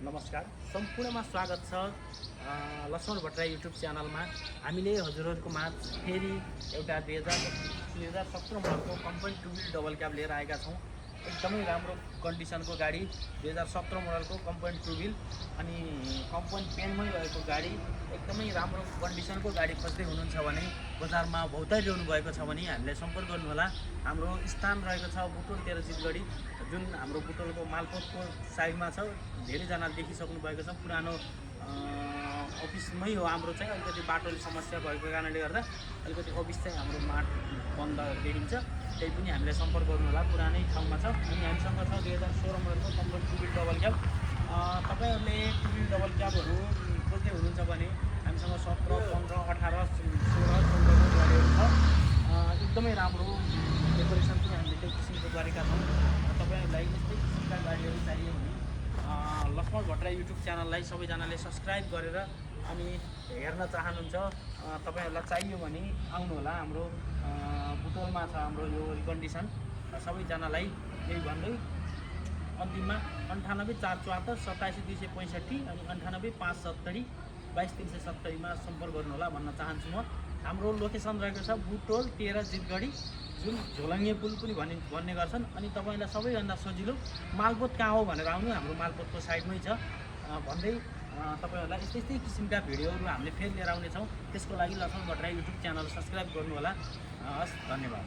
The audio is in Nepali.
नमस्कार, सम्पूर्णमा स्वागत छ लक्ष्मण भट्टराई युट्युब च्यानलमा। हामीले हजुरहरूको माझ फेरि एउटा 2017 मोडलको company two wheel double cab लिएर आएका छौँ। एकदमै राम्रो कन्डिसनको गाडी, 2017 मोडलको कम्पनी टु व्हिल अनि कम्पनी पेनमै रहेको गाडी, एकदमै राम्रो कन्डिसनको गाडी खोज्दै हुनुहुन्छ भने बजारमा भौतारिरहनु भएको छ भने हामीलाई सम्पर्क गर्नुहोला। हाम्रो स्थान रहेको छ बुटोल 13 चितगढी, जुन हाम्रो बुटोलको मालपोतको साइडमा छ। धेरैजनाले देखिसक्नु भएको छ, पुरानो अफिसमै हो हाम्रो चाहिँ। अलिकति बाटोले समस्या भएको कारणले गर्दा अलिकति अफिस चाहिँ हाम्रो माट बन्द देखिन्छ, त्यही पनि हामीलाई सम्पर्क गर्नुहोला। पुरानै ठाउँमा छ अनि हामीसँग छ 2016 मोडलको company two wheel double cab. तपाईँहरूले टु व्हिल डबल क्याबहरू खोज्दै हुनुहुन्छ भने हामीसँग 17, 15, 18, 16, 14को गाडीहरू छ। एकदमै राम्रो डेकोरेसन पनि हामीले त्यो किसिमको गरेका छौँ। तपाईँहरूलाई यस्तै किसिमका गाडीहरू चाहियो भने लक्ष्मण भट्टराई युट्युब च्यानललाई सबैजनाले सब्सक्राइब गरेर अनि हेर्न चाहनुहुन्छ, तपाईँहरूलाई चाहियो भने आउनुहोला। हाम्रो बुटोलमा छ हाम्रो यो कन्डिसन। सबैजनालाई यही भन्दै अन्तिममा 98 474 87 265 अनि 98 570 22 370 सम्पर्क गर्नुहोला भन्न चाहन्छु म। हाम्रो लोकेसन रहेको छ बुटोल 13 चितगढी, जुन झोलङ्गे पुल पनि भन्ने गर्छन्। अनि तपाईँलाई सबैभन्दा सजिलो मालपोत कहाँ हो भनेर आउनु, हाम्रो मालपोतको साइडमै छ भन्दै तपाईँहरूलाई यस्तै किसिमका भिडियोहरू हामीले फेरि लिएर आउनेछौँ। त्यसको लागि Laxman Bhattarai YouTube channel subscribe गर्नुहोला। हस्, धन्यवाद।